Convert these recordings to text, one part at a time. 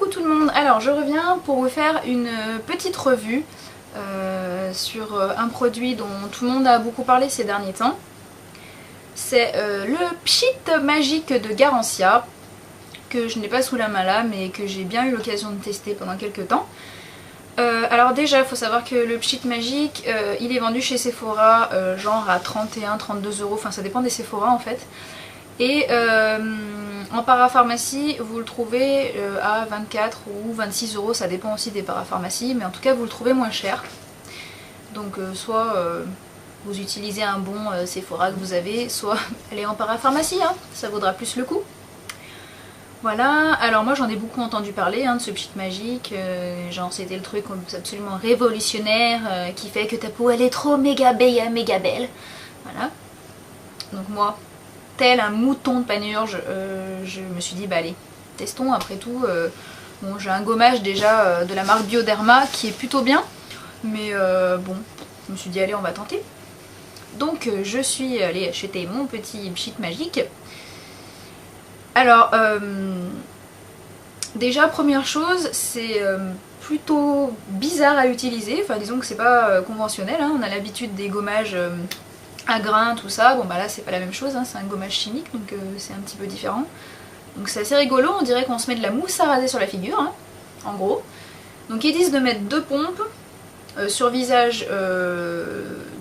tout le monde, alors je reviens pour vous faire une petite revue sur un produit dont tout le monde a beaucoup parlé ces derniers temps. C'est le Pchit Magique de Garancia, que je n'ai pas sous la main là mais que j'ai bien eu l'occasion de tester pendant quelques temps. Alors déjà il faut savoir que le Pchit Magique il est vendu chez Sephora genre à 31-32 €, enfin ça dépend des Sephora en fait. Et en parapharmacie vous le trouvez à 24 ou 26 €, ça dépend aussi des parapharmacies, mais en tout cas vous le trouvez moins cher. Donc soit vous utilisez un bon Sephora que vous avez, soit allez en parapharmacie, hein, ça vaudra plus le coup. Voilà, alors moi j'en ai beaucoup entendu parler de ce Pchit Magique, genre c'était le truc absolument révolutionnaire qui fait que ta peau elle est trop méga belle. Voilà, donc moi, tel un mouton de panurge, je me suis dit bah allez, testons après tout. Bon, j'ai un gommage déjà de la marque Bioderma qui est plutôt bien, mais bon, je me suis dit allez on va tenter. Donc je suis allée acheter mon petit Pchit Magique. Alors, déjà première chose, c'est plutôt bizarre à utiliser, enfin disons que c'est pas conventionnel, hein. On a l'habitude des gommages à grains, tout ça, bon bah là c'est pas la même chose, hein. C'est un gommage chimique donc c'est un petit peu différent. Donc c'est assez rigolo, on dirait qu'on se met de la mousse à raser sur la figure, hein, en gros. Donc ils disent de mettre 2 pompes sur visage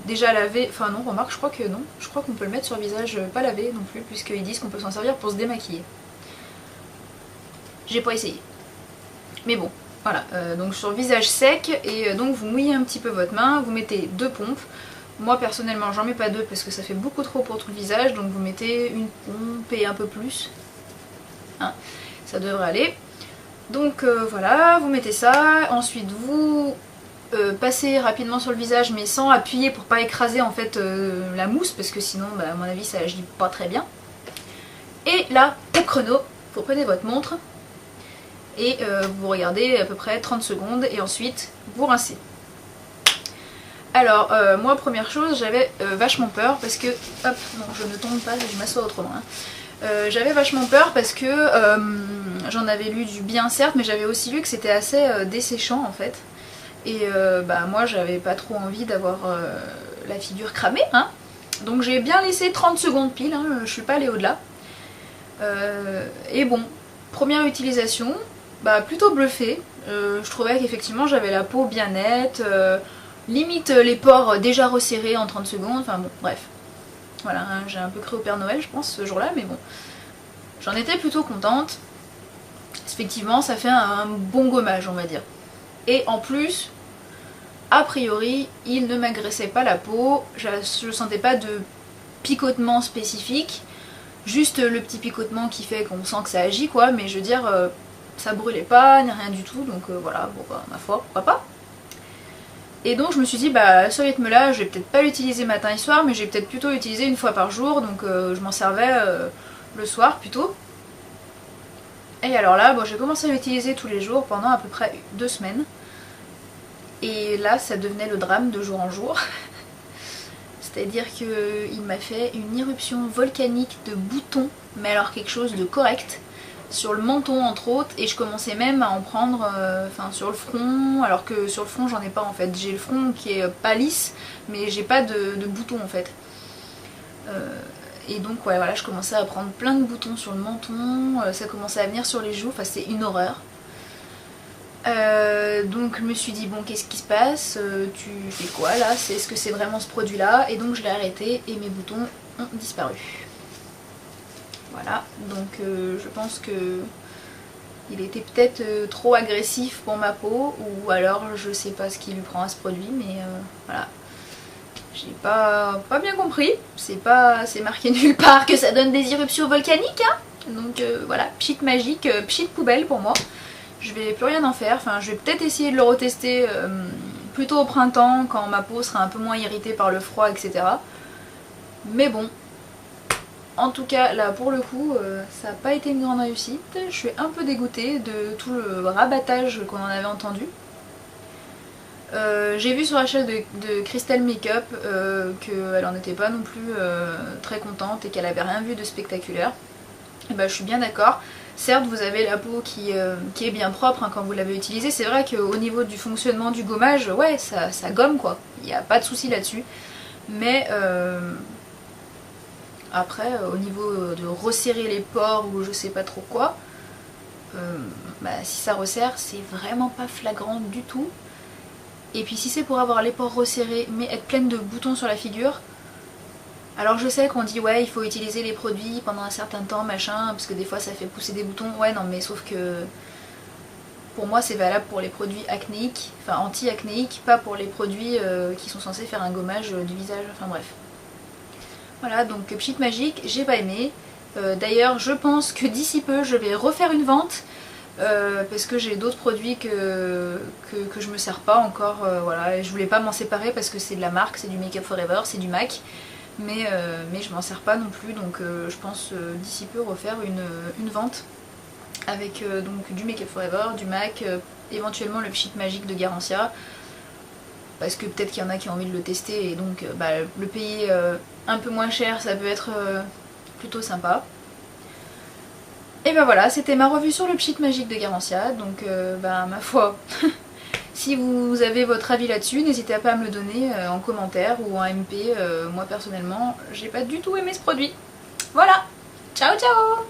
déjà lavé, enfin non remarque je crois que non, je crois qu'on peut le mettre sur visage pas lavé non plus puisqu'ils disent qu'on peut s'en servir pour se démaquiller. J'ai pas essayé. Mais bon, voilà, donc sur visage sec et donc vous mouillez un petit peu votre main, vous mettez 2 pompes. Moi personnellement j'en mets pas 2 parce que ça fait beaucoup trop pour tout le visage, donc vous mettez une pompe et un peu plus. Hein, ça devrait aller. Donc voilà, vous mettez ça, ensuite vous passez rapidement sur le visage mais sans appuyer pour pas écraser en fait la mousse parce que sinon bah, à mon avis ça agit pas très bien. Et là, top chrono, vous prenez votre montre et vous regardez à peu près 30 secondes et ensuite vous rincez. Alors moi première chose j'avais vachement peur parce que, hop non je ne tombe pas, je m'assois autrement hein. J'avais vachement peur parce que j'en avais lu du bien certes mais j'avais aussi lu que c'était assez desséchant en fait. Et bah moi j'avais pas trop envie d'avoir la figure cramée hein. Donc j'ai bien laissé 30 secondes pile, hein, je suis pas allée au-delà. Et bon, première utilisation, bah plutôt bluffée. Je trouvais qu'effectivement j'avais la peau bien nette, limite les pores déjà resserrés en 30 secondes, enfin bon bref. Voilà, hein, j'ai un peu cru au Père Noël je pense ce jour-là, mais bon. J'en étais plutôt contente. Effectivement ça fait un bon gommage on va dire. Et en plus, a priori, il ne m'agressait pas la peau, je sentais pas de picotement spécifique, juste le petit picotement qui fait qu'on sent que ça agit quoi, mais je veux dire, ça brûlait pas, ni rien du tout, donc voilà, bon bah ma foi, pourquoi pas. Et donc je me suis dit, bah ce rythme là, je vais peut-être pas l'utiliser matin et soir, mais je vais peut-être plutôt l'utiliser une fois par jour, donc je m'en servais le soir plutôt. Et alors là, bon, j'ai commencé à l'utiliser tous les jours pendant à peu près 2 semaines. Et là, ça devenait le drame de jour en jour. C'est-à-dire qu'il m'a fait une éruption volcanique de boutons, mais alors quelque chose de correct, sur le menton entre autres, et je commençais même à en prendre sur le front, alors que sur le front j'en ai pas en fait. J'ai le front qui est pas lisse, mais j'ai pas de boutons en fait. Et donc ouais, voilà, je commençais à prendre plein de boutons sur le menton, ça commençait à venir sur les joues, enfin c'est une horreur. Donc je me suis dit bon qu'est-ce qui se passe, tu fais quoi là, est-ce que c'est vraiment ce produit là, et donc je l'ai arrêté et mes boutons ont disparu. Voilà, donc je pense que il était peut-être trop agressif pour ma peau, ou alors je sais pas ce qui lui prend à ce produit, mais voilà. J'ai pas bien compris, c'est marqué nulle part que ça donne des éruptions volcaniques, hein. Donc voilà, Pchit Magique, Pchit poubelle pour moi. Je vais plus rien en faire, enfin je vais peut-être essayer de le retester plutôt au printemps quand ma peau sera un peu moins irritée par le froid etc. Mais bon, en tout cas là pour le coup ça n'a pas été une grande réussite. Je suis un peu dégoûtée de tout le rabattage qu'on en avait entendu. J'ai vu sur la chaîne de Crystal Makeup qu'elle en était pas non plus très contente et qu'elle avait rien vu de spectaculaire. Et bah je suis bien d'accord. Certes, vous avez la peau qui est bien propre hein, quand vous l'avez utilisé. C'est vrai qu'au niveau du fonctionnement du gommage, ouais, ça gomme quoi. Il n'y a pas de souci là-dessus. Mais après, au niveau de resserrer les pores ou je sais pas trop quoi, si ça resserre, c'est vraiment pas flagrant du tout. Et puis si c'est pour avoir les pores resserrés mais être pleine de boutons sur la figure, alors je sais qu'on dit ouais il faut utiliser les produits pendant un certain temps machin parce que des fois ça fait pousser des boutons, ouais non mais sauf que pour moi c'est valable pour les produits acnéiques, enfin anti-acnéiques, pas pour les produits qui sont censés faire un gommage du visage, enfin bref. Voilà donc Pchit Magique, j'ai pas aimé. D'ailleurs je pense que d'ici peu je vais refaire une vente. Parce que j'ai d'autres produits que je me sers pas encore, voilà, et je voulais pas m'en séparer parce que c'est de la marque, c'est du Make Up For Ever, c'est du MAC, mais je m'en sers pas non plus, donc je pense d'ici peu refaire une vente avec donc du Make Up For Ever, du MAC, éventuellement le Pchit Magique de Garancia, parce que peut-être qu'il y en a qui ont envie de le tester et donc le payer un peu moins cher ça peut être plutôt sympa. Et ben voilà, c'était ma revue sur le Pchit Magique de Garancia, donc ma foi, si vous avez votre avis là-dessus, n'hésitez pas à me le donner en commentaire ou en MP, moi personnellement, j'ai pas du tout aimé ce produit. Voilà, ciao ciao!